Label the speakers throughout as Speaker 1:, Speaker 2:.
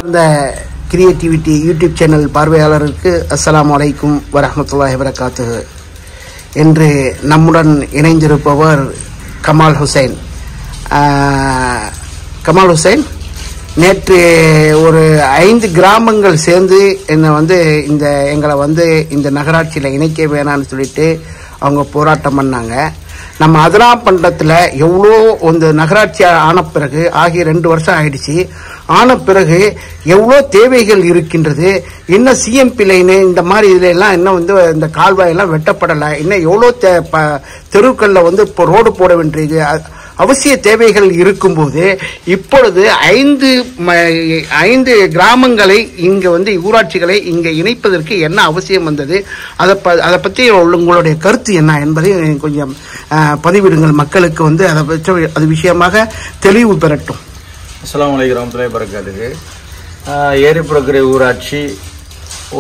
Speaker 1: இந்த creativity YouTube channel பார்வையாளருக்கு அஸ்ஸலாமு அலைக்கும் வரஹ்மத்துல்லாஹி வபரகாத்துஹு. என்று நம்முடன் இணைந்திருப்பவர் கமால் ஹுசைன். கமால் ஹுசைன் நேற்று ஒரு 5 கிராமங்கள் சேர்ந்து எங்களை இந்த நகராட்சியில் இணைக்க வேணான்னு சொல்லிட்டு அவங்க போராட்டம் பண்ணாங்க. நம்ம அதிராம்பட்டத்தில் எவ்வளோ இந்த நகராட்சி ஆன பிறகு ஆகிய 2 வருஷம் ஆயிடுச்சு. ஆன பிறகு எவ்வளோ தேவைகள் இருக்கின்றது. இன்னும் சிஎம்பி லைனு இந்த மாதிரி இதுல எல்லாம் இன்னும் இந்த கால்வாயெல்லாம் வெட்டப்படலை. இன்னும் எவ்வளோ தெருக்களில் இப்போ ரோடு போட வேண்டியது அவசிய தேவைகள் இருக்கும்போது இப்பொழுது 5 கிராமங்களை இங்க ஊராட்சிகளை இங்க இணைப்பதற்கு என்ன அவசியம் வந்தது, அதை பற்றி உங்களுடைய கருத்து என்ன என்பதை கொஞ்சம் பதிவிடுங்கள். மக்களுக்கு அது விஷயமாக தெளிவு பெறட்டும்.
Speaker 2: அஸ்ஸலாமு அலைக்கும் வரஹ்மத்துல்லாஹி வபரகாத்துஹு. ஏரிப்புறக்கரை ஊராட்சி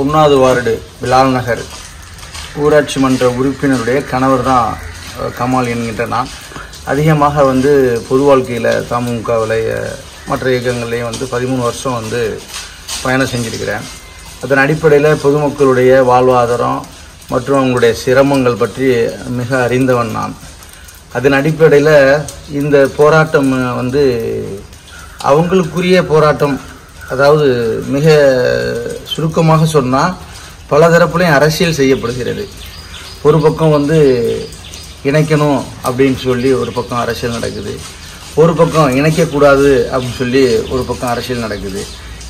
Speaker 2: 1வது வார்டு பிலால் நகர் ஊராட்சி மன்ற உறுப்பினருடைய கணவர் தான் கமால் என்கின்ற நான். அதிகமாக பொது வாழ்க்கையில் தமுகவில் மற்ற இயக்கங்கள்லேயும் 13 வருஷம் பயணம் செஞ்சுருக்கிறேன். அதன் அடிப்படையில் பொதுமக்களுடைய வாழ்வாதாரம் மற்றும் அவங்களுடைய சிரமங்கள் பற்றி மிக அறிந்தவன் நான். அதன் அடிப்படையில் இந்த போராட்டம் அவங்களுக்குரிய போராட்டம். அதாவது மிக சுருக்கமாக சொன்னால் பல தரப்புலையும் அரசியல் செய்யப்படுகிறது. ஒரு பக்கம் இணைக்கணும் அப்படின்னு சொல்லி ஒரு பக்கம் அரசியல் நடக்குது, ஒரு பக்கம் இணைக்கக்கூடாது அப்படின்னு சொல்லி ஒரு பக்கம் அரசியல் நடக்குது.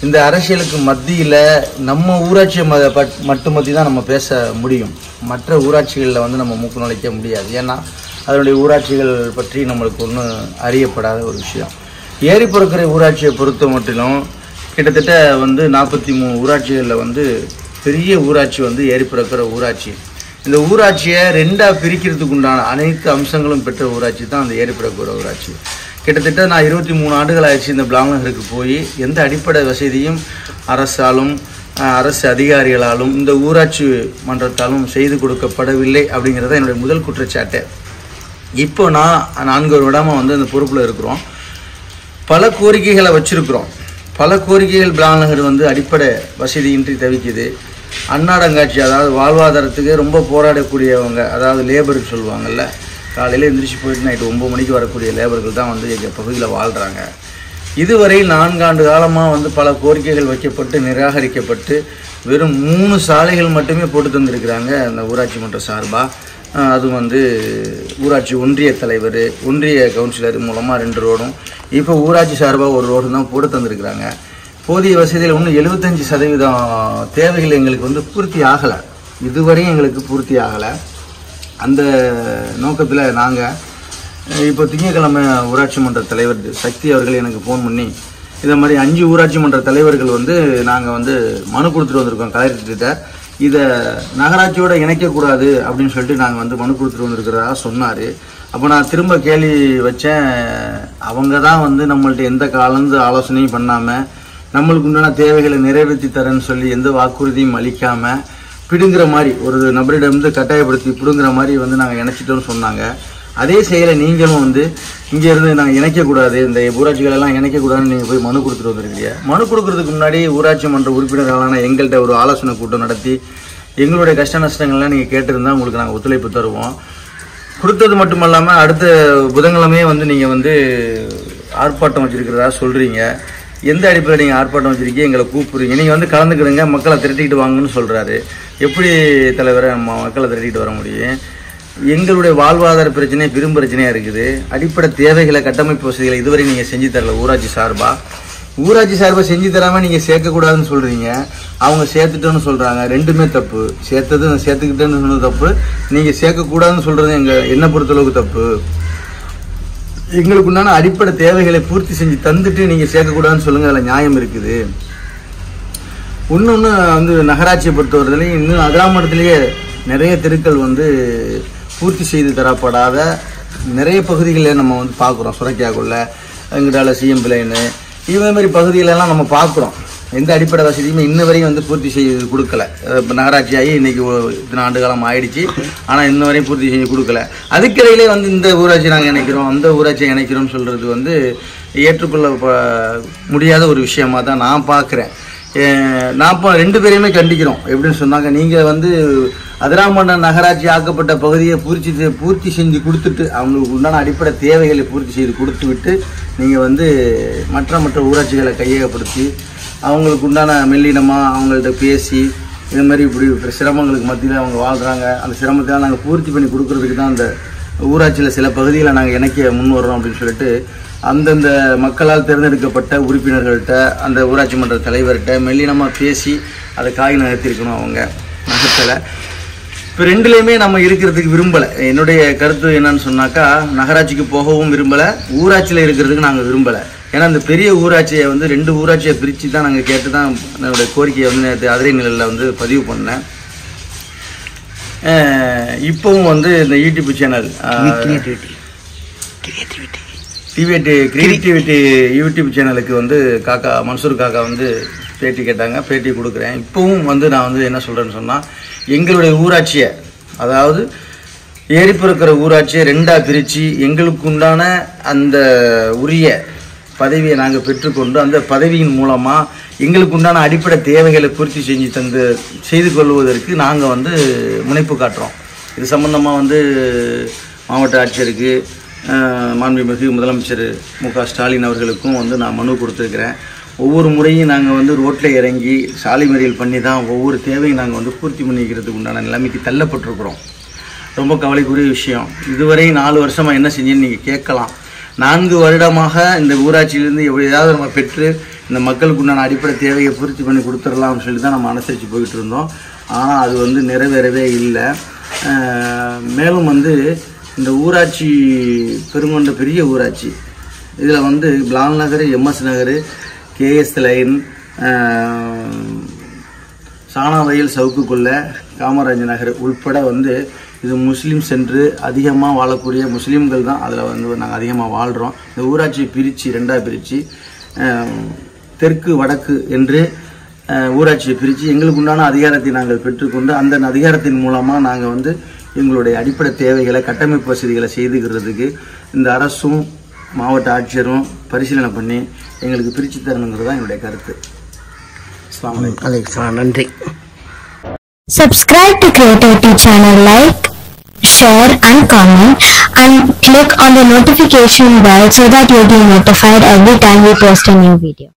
Speaker 2: இந்த அரசியலுக்கு மத்தியில் நம்ம ஊராட்சியை மட்டுமத்தி தான் நம்ம பேச முடியும். மற்ற ஊராட்சிகளில் நம்ம மூக்கு நுழைக்க முடியாது. ஏன்னா அதனுடைய ஊராட்சிகள் பற்றி நம்மளுக்கு ஒன்றும் அறியப்படாத ஒரு விஷயம். ஏரிப்புறக்கரை ஊராட்சியை பொறுத்த மட்டிலும் கிட்டத்தட்ட 43 ஊராட்சிகளில் பெரிய ஊராட்சி ஏரிப்புறக்கரை ஊராட்சி. இந்த ஊராட்சியை 2ஆக பிரிக்கிறதுக்கு உண்டான அனைத்து அம்சங்களும் பெற்ற ஊராட்சி தான் அந்த ஏரிப்புறக்கரை ஊராட்சி. கிட்டத்தட்ட நான் 23 ஆண்டுகள் ஆயிடுச்சு இந்த பிலால் நகருக்கு போய். எந்த அடிப்படை வசதியும் அரசாலும் அரசு அதிகாரிகளாலும் இந்த ஊராட்சி மன்றத்தாலும் செய்து கொடுக்கப்படவில்லை அப்படிங்கிறத என்னுடைய முதல் குற்றச்சாட்டு. இப்போ நான் 4 வருடமாக அந்த பொறுப்பில் இருக்கிறோம். பல கோரிக்கைகளை வச்சிருக்கிறோம். பல கோரிக்கைகள் பிலால் நகர் அடிப்படை வசதியின்றி தவிக்குது. அன்னாடங்காட்சி, அதாவது வாழ்வாதாரத்துக்கு ரொம்ப போராடக்கூடியவங்க, அதாவது லேபருக்கு சொல்லுவாங்கள்ல, காலையில் எந்திரிச்சு போயிட்டு நைட்டு 9 மணிக்கு வரக்கூடிய லேபர்கள் தான் எங்கள் பகுதியில் வாழ்கிறாங்க. இதுவரை 4 ஆண்டு காலமாக பல கோரிக்கைகள் வைக்கப்பட்டு நிராகரிக்கப்பட்டு வெறும் 3 சாலைகள் மட்டுமே போட்டு தந்திருக்கிறாங்க அந்த ஊராட்சி மன்ற சார்பாக. அது ஊராட்சி ஒன்றிய தலைவர், ஒன்றிய கவுன்சிலர் மூலமாக 2 ரோடும், இப்போ ஊராட்சி சார்பாக 1 ரோடு தான் போட்டு தந்திருக்கிறாங்க. போதிய வசதியில் இன்னும் 75% தேவைகள் எங்களுக்கு பூர்த்தி ஆகலை. இதுவரையும் எங்களுக்கு பூர்த்தி ஆகலை. அந்த நோக்கத்தில் நாங்கள் இப்போ திங்கட்கிழமை ஊராட்சி மன்ற தலைவர் சக்தி அவர்கள் எனக்கு ஃபோன் பண்ணி இதை மாதிரி 5 ஊராட்சி மன்ற தலைவர்கள் நாங்கள் மனு கொடுத்துட்டு வந்திருக்கோம் கலெக்டர்கிட்ட. இதை நகராட்சியோட இணைக்கக்கூடாது அப்படின்னு சொல்லிட்டு நாங்கள் மனு கொடுத்துட்டு வந்திருக்கிறதா சொன்னார். அப்போ நான் திரும்ப கேள்வி வச்சேன். அவங்க தான் நம்மள்ட்ட எந்த கலந்து ஆலோசனையும் பண்ணாமல் நம்மளுக்கு உண்டான தேவைகளை நிறைவேற்றி தரேன்னு சொல்லி எந்த வாக்குறுதியும் அளிக்காமல் பிடுங்குற மாதிரி ஒரு நபரிடம் கட்டாயப்படுத்தி பிடுங்குற மாதிரி நாங்கள் இணைச்சிட்டோம்னு சொன்னாங்க. அதே செயலை நீங்களும் இங்கேருந்து நாங்கள் இணைக்கக்கூடாது, இந்த ஊராட்சிகளெல்லாம் இணைக்கக்கூடாதுன்னு நீங்கள் போய் மனு கொடுத்துட்டு வந்துருக்கீங்க. மனு கொடுக்கறதுக்கு முன்னாடி ஊராட்சி மன்ற உறுப்பினர்களான எங்கள்கிட்ட ஒரு ஆலோசனை கூட்டம் நடத்தி எங்களுடைய கஷ்ட நஷ்டங்கள்லாம் நீங்கள் கேட்டிருந்தால் உங்களுக்கு நாங்கள் ஒத்துழைப்பு தருவோம். கொடுத்தது மட்டும் இல்லாமல் அடுத்த புதன்கிழமையே நீங்கள் ஆர்ப்பாட்டம் வச்சுருக்கிறதா சொல்கிறீங்க. எந்த அடிப்படையில் நீங்கள் ஆர்ப்பாட்டம் வச்சுருக்கீங்க, எங்களை கூப்பிடுறீங்க, நீங்கள் கலந்துக்கிடுங்க, மக்களை திரட்டிக்கிட்டு வாங்கன்னு சொல்கிறாரு. எப்படி தலைவரை மக்களை திரட்டிக்கிட்டு வர முடியும்? எங்களுடைய வாழ்வாதார பிரச்சனை பெரும் பிரச்சனையாக இருக்குது. அடிப்படை தேவைகளை, கட்டமைப்பு வசதிகளை இதுவரை நீங்கள் செஞ்சு தரல. ஊராட்சி சார்பாக செஞ்சு தராமல் நீங்கள் சேர்க்கக்கூடாதுன்னு சொல்கிறீங்க. அவங்க சேர்த்துட்டோன்னு சொல்கிறாங்க. 2மே தப்பு. சேர்த்துக்கிட்டேன்னு சொன்னது தப்பு, நீங்கள் சேர்க்கக்கூடாதுன்னு சொல்கிறது என்னை பொறுத்தளவுக்கு தப்பு. எங்களுக்கு உண்டான அடிப்படை தேவைகளை பூர்த்தி செஞ்சு தந்துட்டு நீங்கள் சேர்க்கக்கூடாதுன்னு சொல்லுங்கள், அதில் நியாயம் இருக்குது. இன்னொன்று நகராட்சியை பொறுத்தவரையிலையும் இன்னும் அதிராமட்டத்திலேயே நிறைய தெருக்கள் பூர்த்தி செய்து தரப்படாத நிறைய பகுதிகளை நம்ம பார்க்குறோம். சுரைக்காக்குள்ள எங்கிட்டால சிஎம்பி லைனு இதே மாதிரி பகுதிகளெல்லாம் நம்ம பார்க்குறோம். எந்த அடிப்படை வசதியுமே இன்ன வரையும் வந்து பூர்த்தி செய்து கொடுக்கல. இப்போ நகராட்சி ஆகி இன்னைக்கு இத்தனை ஆண்டு காலம் ஆயிடுச்சு, ஆனால் இன்ன வரையும் பூர்த்தி செஞ்சு கொடுக்கல. அதுக்கிடையிலே வந்து இந்த ஊராட்சி நாங்கள் இணைக்கிறோம், அந்த ஊராட்சியை இணைக்கிறோம்னு சொல்றது வந்து ஏற்றுக்கொள்ள முடியாத ஒரு விஷயமா தான் நான் பார்க்குறேன். நான் இப்போ 2 பேரையுமே கண்டிக்கிறோம். எப்படின்னு சொன்னாங்க, நீங்கள் வந்து அதிராமண்டலம் நகராட்சி ஆக்கப்பட்ட பகுதியை பூர்த்தி செஞ்சு கொடுத்துட்டு அவங்களுக்கு உண்டான அடிப்படை தேவைகளை பூர்த்தி செய்து கொடுத்து விட்டு நீங்கள் வந்து மற்ற ஊராட்சிகளை கையகப்படுத்தி அவங்களுக்கு உண்டான மெல்லினமாக அவங்கள்ட்ட பேசி இது மாதிரி இப்படி சிரமங்களுக்கு மத்தியில் அவங்க வாழ்கிறாங்க, அந்த சிரமத்தை நாங்கள் பூர்த்தி பண்ணி கொடுக்கறதுக்கு தான் அந்த ஊராட்சியில் சில பகுதிகளை நாங்கள் இணைக்க முன் வர்றோம் அப்படின்னு சொல்லிட்டு அந்தந்த மக்களால் தேர்ந்தெடுக்கப்பட்ட உறுப்பினர்கள்ட்ட அந்த ஊராட்சி மன்ற தலைவர்கிட்ட மெல்லினமாக பேசி அதை காய் நகர்த்திருக்கணும். அவங்க நகர்த்தலை. இப்போ 2லேயுமே நம்ம இருக்கிறதுக்கு விரும்பலை. என்னுடைய கருத்து என்னன்னு சொன்னாக்கா, நகராட்சிக்கு போகவும் விரும்பலை, ஊராட்சியில் இருக்கிறதுக்கு நாங்கள் விரும்பலை. ஏன்னா அந்த பெரிய ஊராட்சியை வந்து 2 ஊராட்சியை பிரித்து தான் நாங்கள் கேட்டு தான் என்னுடைய கோரிக்கையை வந்து நேற்று அதிரை நிலையில் வந்து பதிவு பண்ணேன். இப்போவும் வந்து இந்த யூடியூப் சேனல் கிரியேட்டிவிட்டி யூடியூப் சேனலுக்கு வந்து காக்கா மன்சூர் காக்கா வந்து பேட்டி கேட்டாங்க, பேட்டி கொடுக்குறேன். இப்போவும் வந்து நான் வந்து என்ன சொல்கிறேன்னு சொன்னால், எங்களுடைய ஊராட்சியை, அதாவது ஏறிப்பிறக்கிற ஊராட்சியை 2ஆக பிரித்து எங்களுக்கு உண்டான அந்த உரிய பதவியை நாங்கள் பெற்றுக்கொண்டு அந்த பதவியின் மூலமாக எங்களுக்கு உண்டான அடிப்படை தேவைகளை பூர்த்தி செய்து கொள்வதற்கு நாங்கள் வந்து முனைப்பு காட்டுறோம். இது சம்பந்தமாக வந்து மாவட்ட ஆட்சியருக்கு, மாண்புமிகு முதலமைச்சர் மு.க. ஸ்டாலின் அவர்களுக்கும் வந்து நான் மனு கொடுத்துருக்கிறேன். ஒவ்வொரு முறையும் நாங்கள் வந்து ரோட்டில் இறங்கி சாலை மறியல் பண்ணி தான் ஒவ்வொரு தேவையும் நாங்கள் வந்து பூர்த்தி பண்ணிக்கிறதுக்கு உண்டான நிலைமைக்கு தள்ளப்பட்டிருக்கிறோம். ரொம்ப கவலைக்குரிய விஷயம். இதுவரை 4 வருஷமாக என்ன செஞ்சேன்னு நீங்கள் கேட்கலாம். 4 வருடமாக இந்த ஊராட்சியிலேருந்து எப்படியாவது நம்ம பெற்று இந்த மக்களுக்கு உண்டான அடிப்படை தேவையை பூர்த்தி பண்ணி கொடுத்துடலாம்னு சொல்லி தான் நம்ம அனுசரித்து போயிட்டு இருந்தோம். ஆனால் அது வந்து நிறைவேறவே இல்லை. மேலும் வந்து இந்த ஊராட்சி பெருங்கொண்ட பெரிய ஊராட்சி, இதில் வந்து பிளால் நகர், எம்எஸ் நகர், கேஎஸ் லைன், சாணாவயல், சவுக்குக்குள்ள, காமராஜ் நகர் உள்பட வந்து இது முஸ்லீம் சென்று அதிகமாக வாழக்கூடிய முஸ்லீம்கள் தான் அதில் வந்து நாங்கள் அதிகமாக வாழ்கிறோம். இந்த ஊராட்சியை பிரித்து 2ஆக பிரித்து தெற்கு வடக்கு என்று ஊராட்சியை பிரித்து எங்களுக்கு உண்டான அதிகாரத்தை நாங்கள் பெற்றுக்கொண்டு அந்த அதிகாரத்தின் மூலமாக நாங்கள் வந்து எங்களுடைய அடிப்படை தேவைகளை, கட்டமைப்பு வசதிகளை செய்துக்கிறதுக்கு இந்த அரசும் மாவட்ட ஆட்சியரும் பரிசீலனை பண்ணி எங்களுக்கு பிரித்து தரணுங்கிறது தான் என்னுடைய கருத்து.
Speaker 1: நன்றி.
Speaker 3: Subscribe to Creativity channel, like, share and comment, and click on the notification bell so that you'll be notified every time we post a new video.